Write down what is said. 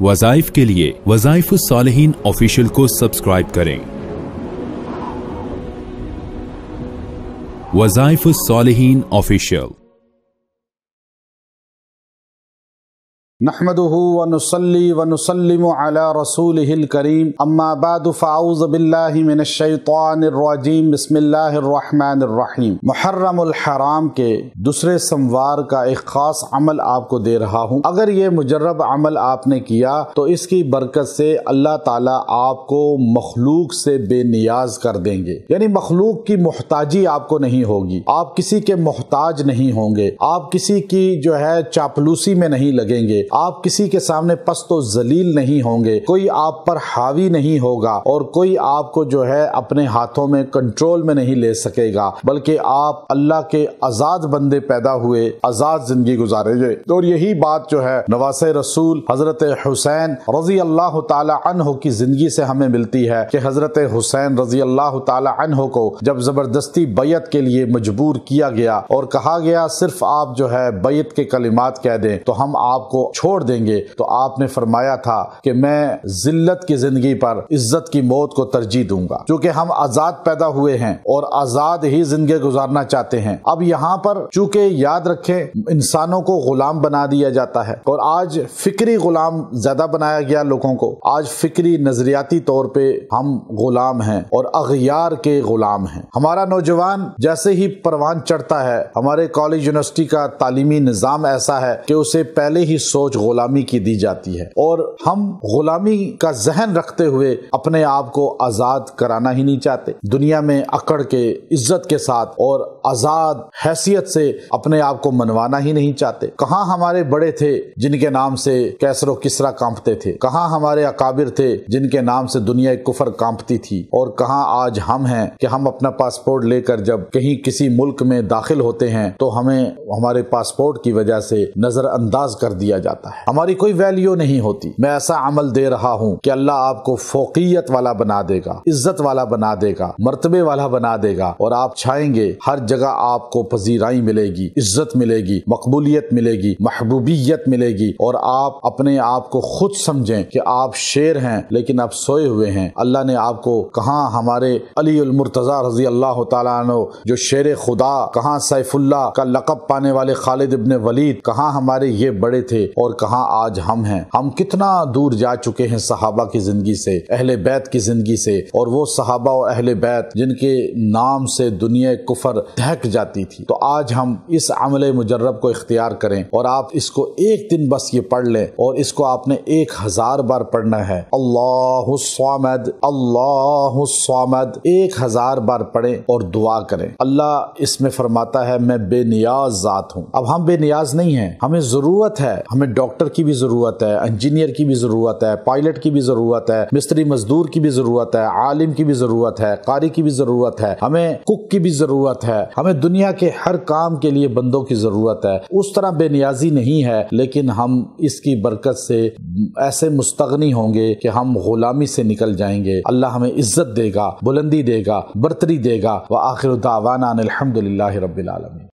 وظائف کے لیے وظائف الصالحین آفیشیل کو سبسکرائب کریں۔ وظائف الصالحین آفیشیل۔ نحمده ونصلي ونسلم على رسوله الكريم اما بعد فاعوذ بالله من الشیطان الرجیم بسم اللہ الرحمن الرحیم۔ محرم الحرام کے دوسرے سموار کا ایک خاص عمل آپ کو دے رہا ہوں۔ اگر یہ مجرب عمل آپ نے کیا تو اس کی برکت سے اللہ تعالیٰ آپ کو مخلوق سے بے نیاز کر دیں گے، یعنی مخلوق کی محتاجی آپ کو نہیں ہوگی، آپ کسی کے محتاج نہیں ہوں گے، آپ کسی کی جو ہے چاپلوسی میں نہیں لگیں گے، آپ کسی کے سامنے پست و ذلیل نہیں ہوں گے، کوئی آپ پر حاوی نہیں ہوگا اور کوئی آپ کو جو ہے اپنے ہاتھوں میں کنٹرول میں نہیں لے سکے گا، بلکہ آپ اللہ کے آزاد بندے پیدا ہوئے، آزاد زندگی گزارے گے۔ اور یہی بات جو ہے نواسۂ رسول حضرت حسین رضی اللہ تعالی عنہ کی زندگی سے ہمیں ملتی ہے کہ حضرت حسین رضی اللہ تعالی عنہ کو جب زبردستی بیعت کے لیے مجبور کیا گیا اور کہا گیا صرف آپ جو ہے بیعت کے کلمات کہہ دیں تو ہم آپ کو چھوڑ دیں گے، تو آپ نے فرمایا تھا کہ میں ذلت کی زندگی پر عزت کی موت کو ترجیح دوں گا، چونکہ ہم آزاد پیدا ہوئے ہیں اور آزاد ہی زندگی گزارنا چاہتے ہیں۔ اب یہاں پر چونکہ یاد رکھیں انسانوں کو غلام بنا دیا جاتا ہے اور آج فکری غلام زیادہ بنایا گیا لوگوں کو، آج فکری نظریاتی طور پہ ہم غلام ہیں اور اغیار کے غلام ہیں۔ ہمارا نوجوان جیسے ہی پروان چڑھتا ہے، ہمارے کالج یونیورسٹی کا تعلیمی نظام ایسا ہے کہ اسے پہلے ہی سوچ غلامی کی دی جاتی ہے اور ہم غلامی کا ذہن رکھتے ہوئے اپنے آپ کو آزاد کرانا ہی نہیں چاہتے، دنیا میں اکڑ کے عزت کے ساتھ اور آزاد حیثیت سے اپنے آپ کو منوانا ہی نہیں چاہتے۔ کہاں ہمارے بڑے تھے جن کے نام سے کیسر و کسریٰ کانپتے تھے، کہاں ہمارے اکابر تھے جن کے نام سے دنیا کفر کانپتی تھی، اور کہاں آج ہم ہیں کہ ہم اپنا پاسپورٹ لے کر جب کہیں کسی ملک میں داخل ہوتے ہیں تو ہمیں ہمارے پاسپورٹ کی وجہ سے نظر انداز کر دیا جاتا ہے، ہماری کوئی ویلیو نہیں ہوتی۔ میں ایسا عمل دے رہا ہوں کہ اللہ آپ کو فوقیت والا بنا دے گا، عزت والا بنا دے گا، مرتبے والا بنا دے گا، اور آپ چاہیں گے ہر جگہ آپ کو پذیرائی ملے گی، عزت ملے گی، مقبولیت ملے گی، محبوبیت ملے گی، اور آپ اپنے آپ کو خود سمجھیں کہ آپ شیر ہیں لیکن آپ سوئے ہوئے ہیں۔ اللہ نے آپ کو کہاں ہمارے علی المرتضیٰ رضی اللہ تعالیٰ عنہ جو شیر خدا، کہاں سیف اللہ کا لقب پانے والے خالد ابن ولید، کہاں ہمارے یہ بڑے تھے اور کہاں آج ہم ہیں۔ ہم کتنا دور جا چکے ہیں صحابہ کی زندگی سے، اہل بیت کی زندگی سے، اور وہ صحابہ و اہل بیت جن کے نام سے دنیا کفر دہک جاتی تھی۔ تو آج ہم اس عمل مجرب کو اختیار کریں اور آپ اس کو ایک دن بس یہ پڑھ لیں، اور اس کو آپ نے 1000 بار پڑھنا ہے۔ اللہ الصمد اللہ الصمد 1000 بار پڑھیں اور دعا کریں۔ اللہ اس میں فرماتا ہے میں بے نیاز ذات ہوں۔ اب ہم بے نیاز نہیں ہیں، ہمیں ضرورت ہے، ہمیں ڈاکٹر کی بھی ضرورت ہے، انجینئر کی بھی ضرورت ہے، پائلٹ کی بھی ضرورت ہے، مستری مزدور کی بھی ضرورت ہے، عالم کی بھی ضرورت ہے، قاری کی بھی ضرورت ہے، ہمیں کک کی بھی ضرورت ہے، ہمیں دنیا کے ہر کام کے لیے بندوں کی ضرورت ہے۔ اس طرح بے نیازی نہیں ہے، لیکن ہم اس کی برکت سے ایسے مستغنی ہوں گے کہ ہم غلامی سے نکل جائیں گے۔ اللہ ہمیں عزت دے گا، بلندی دے گا، برتری دے گا۔ وآخر دعوانا ان الحمد للہ رب العالمین۔